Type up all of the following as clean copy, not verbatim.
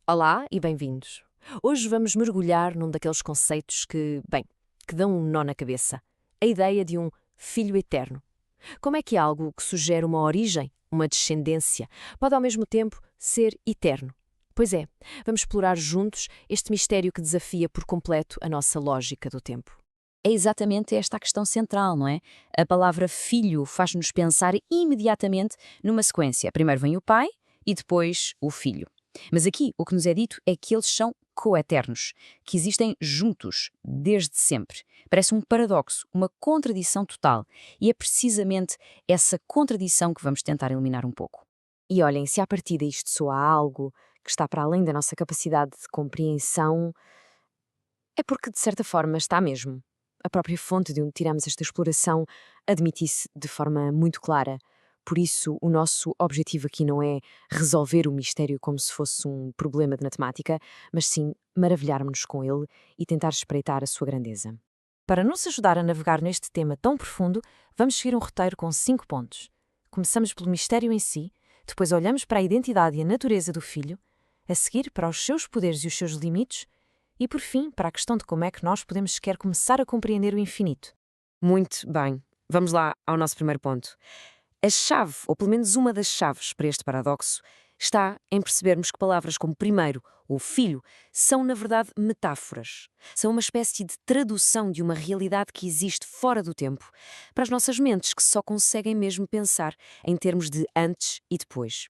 Olá e bem-vindos. Hoje vamos mergulhar num daqueles conceitos que dão um nó na cabeça. A ideia de um filho eterno. Como é que algo que sugere uma origem, uma descendência, pode ao mesmo tempo ser eterno? Pois é, vamos explorar juntos este mistério que desafia por completo a nossa lógica do tempo. É exatamente esta a questão central, não é? A palavra filho faz-nos pensar imediatamente numa sequência. Primeiro vem o pai e depois o filho. Mas aqui o que nos é dito é que eles são coeternos, que existem juntos, desde sempre. Parece um paradoxo, uma contradição total. E é precisamente essa contradição que vamos tentar eliminar um pouco. E olhem, se à partida isto soa algo que está para além da nossa capacidade de compreensão, é porque de certa forma está mesmo. A própria fonte de onde tiramos esta exploração admite isso de forma muito clara. Por isso, o nosso objetivo aqui não é resolver o mistério como se fosse um problema de matemática, mas sim maravilharmos-nos com ele e tentar espreitar a sua grandeza. Para nos ajudar a navegar neste tema tão profundo, vamos seguir um roteiro com 5 pontos. Começamos pelo mistério em si, depois olhamos para a identidade e a natureza do filho, a seguir para os seus poderes e os seus limites, e por fim para a questão de como é que nós podemos sequer começar a compreender o infinito. Muito bem, vamos lá ao nosso primeiro ponto. A chave, ou pelo menos uma das chaves para este paradoxo, está em percebermos que palavras como primeiro ou filho são, na verdade, metáforas. São uma espécie de tradução de uma realidade que existe fora do tempo para as nossas mentes que só conseguem mesmo pensar em termos de antes e depois.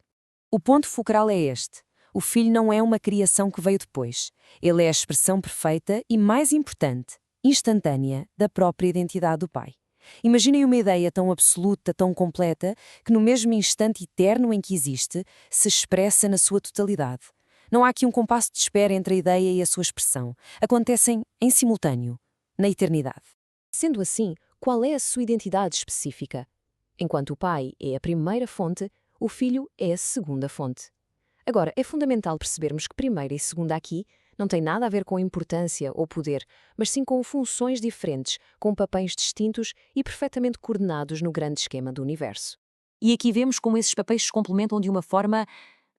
O ponto focal é este. O filho não é uma criação que veio depois. Ele é a expressão perfeita e, mais importante, instantânea da própria identidade do pai. Imaginem uma ideia tão absoluta, tão completa, que no mesmo instante eterno em que existe, se expressa na sua totalidade. Não há aqui um compasso de espera entre a ideia e a sua expressão. Acontecem em simultâneo, na eternidade. Sendo assim, qual é a sua identidade específica? Enquanto o pai é a primeira fonte, o filho é a segunda fonte. Agora, é fundamental percebermos que primeira e segunda aqui não têm nada a ver com importância ou poder, mas sim com funções diferentes, com papéis distintos e perfeitamente coordenados no grande esquema do universo. E aqui vemos como esses papéis se complementam de uma forma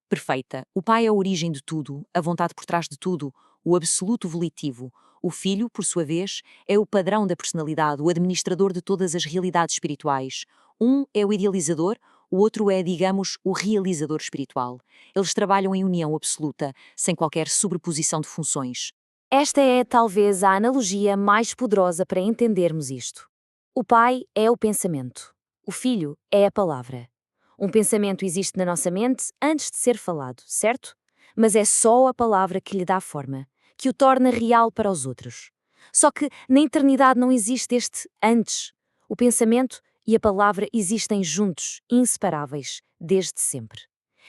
perfeita. O pai é a origem de tudo, a vontade por trás de tudo, o absoluto volitivo. O filho, por sua vez, é o padrão da personalidade, o administrador de todas as realidades espirituais. Um é o idealizador, o outro é, digamos, o realizador espiritual. Eles trabalham em união absoluta, sem qualquer sobreposição de funções. Esta é talvez a analogia mais poderosa para entendermos isto. O pai é o pensamento. O filho é a palavra. Um pensamento existe na nossa mente antes de ser falado, certo? Mas é só a palavra que lhe dá forma, que o torna real para os outros. Só que na eternidade não existe este antes. O pensamento e a palavra existem juntos, inseparáveis, desde sempre.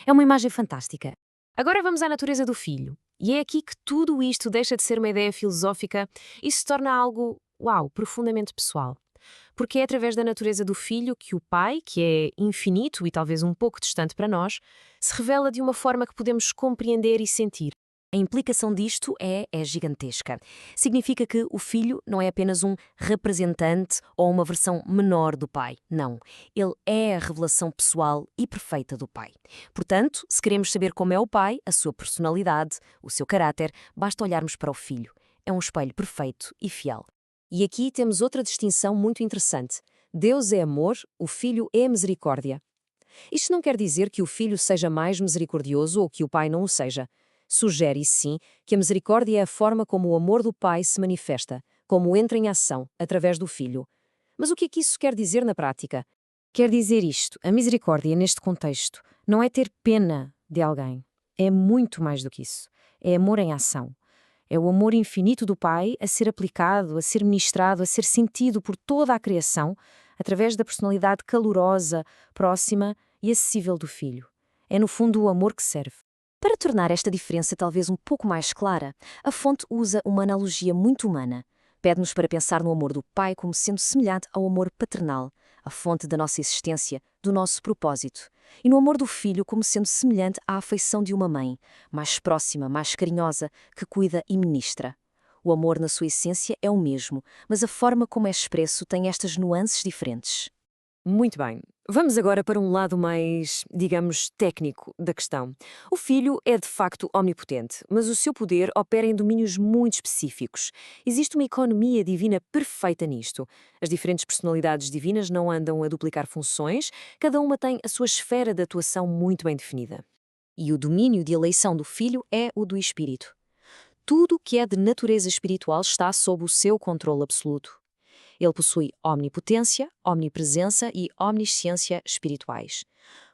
É uma imagem fantástica. Agora vamos à natureza do filho. E é aqui que tudo isto deixa de ser uma ideia filosófica e se torna algo, profundamente pessoal. Porque é através da natureza do filho que o pai, que é infinito e talvez um pouco distante para nós, se revela de uma forma que podemos compreender e sentir. A implicação disto é gigantesca. Significa que o filho não é apenas um representante ou uma versão menor do pai. Não. Ele é a revelação pessoal e perfeita do pai. Portanto, se queremos saber como é o pai, a sua personalidade, o seu caráter, basta olharmos para o filho. É um espelho perfeito e fiel. E aqui temos outra distinção muito interessante. Deus é amor, o filho é misericórdia. Isto não quer dizer que o filho seja mais misericordioso ou que o pai não o seja. Sugere, sim, que a misericórdia é a forma como o amor do pai se manifesta, como entra em ação, através do filho. Mas o que é que isso quer dizer na prática? Quer dizer isto, a misericórdia, neste contexto, não é ter pena de alguém. É muito mais do que isso. É amor em ação. É o amor infinito do Pai a ser aplicado, a ser ministrado, a ser sentido por toda a criação, através da personalidade calorosa, próxima e acessível do Filho. É, no fundo, o amor que serve. Para tornar esta diferença talvez um pouco mais clara, a fonte usa uma analogia muito humana. Pede-nos para pensar no amor do Pai como sendo semelhante ao amor paternal, a fonte da nossa existência, do nosso propósito, e no amor do filho como sendo semelhante à afeição de uma mãe, mais próxima, mais carinhosa, que cuida e ministra. O amor na sua essência é o mesmo, mas a forma como é expresso tem estas nuances diferentes. Muito bem. Vamos agora para um lado mais, digamos, técnico da questão. O Filho é de facto omnipotente, mas o seu poder opera em domínios muito específicos. Existe uma economia divina perfeita nisto. As diferentes personalidades divinas não andam a duplicar funções, cada uma tem a sua esfera de atuação muito bem definida. E o domínio de eleição do Filho é o do Espírito. Tudo o que é de natureza espiritual está sob o seu controle absoluto. Ele possui omnipotência, omnipresença e omnisciência espirituais.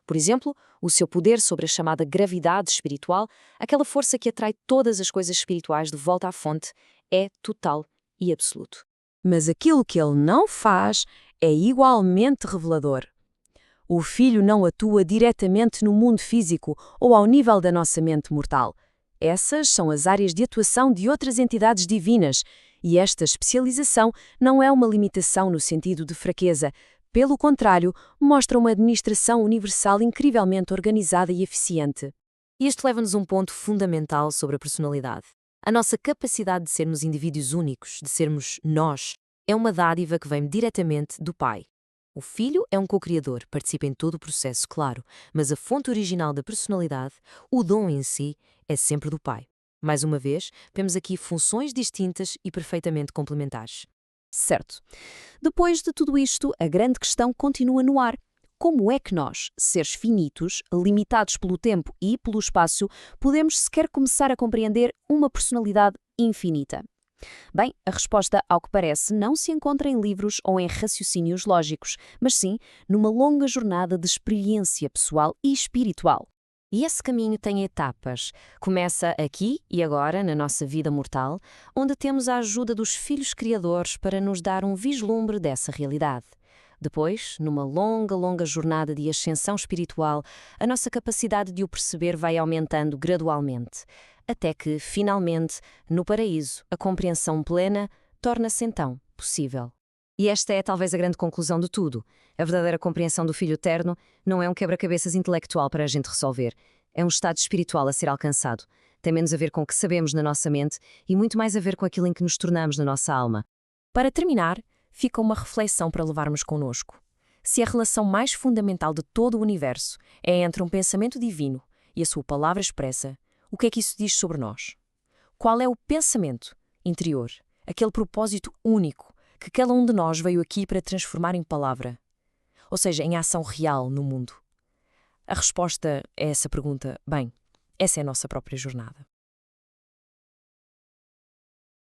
Por exemplo, o seu poder sobre a chamada gravidade espiritual, aquela força que atrai todas as coisas espirituais de volta à fonte, é total e absoluto. Mas aquilo que ele não faz é igualmente revelador. O Filho não atua diretamente no mundo físico ou ao nível da nossa mente mortal. Essas são as áreas de atuação de outras entidades divinas, e esta especialização não é uma limitação no sentido de fraqueza. Pelo contrário, mostra uma administração universal incrivelmente organizada e eficiente. Isto leva-nos a um ponto fundamental sobre a personalidade. A nossa capacidade de sermos indivíduos únicos, de sermos nós, é uma dádiva que vem diretamente do Pai. O Filho é um co-criador, participa em todo o processo, claro, mas a fonte original da personalidade, o dom em si, é sempre do Pai. Mais uma vez, vemos aqui funções distintas e perfeitamente complementares. Certo. Depois de tudo isto, a grande questão continua no ar. Como é que nós, seres finitos, limitados pelo tempo e pelo espaço, podemos sequer começar a compreender uma personalidade infinita? Bem, a resposta, ao que parece, não se encontra em livros ou em raciocínios lógicos, mas sim numa longa jornada de experiência pessoal e espiritual. E esse caminho tem etapas. Começa aqui e agora, na nossa vida mortal, onde temos a ajuda dos filhos criadores para nos dar um vislumbre dessa realidade. Depois, numa longa jornada de ascensão espiritual, a nossa capacidade de o perceber vai aumentando gradualmente, até que, finalmente, no paraíso, a compreensão plena torna-se então possível. E esta é talvez a grande conclusão de tudo. A verdadeira compreensão do Filho Eterno não é um quebra-cabeças intelectual para a gente resolver. É um estado espiritual a ser alcançado. Tem menos a ver com o que sabemos na nossa mente e muito mais a ver com aquilo em que nos tornamos na nossa alma. Para terminar, fica uma reflexão para levarmos connosco. Se a relação mais fundamental de todo o universo é entre um pensamento divino e a sua palavra expressa, o que é que isso diz sobre nós? Qual é o pensamento interior, aquele propósito único que cada um de nós veio aqui para transformar em palavra? Ou seja, em ação real no mundo? A resposta a essa pergunta, bem, essa é a nossa própria jornada.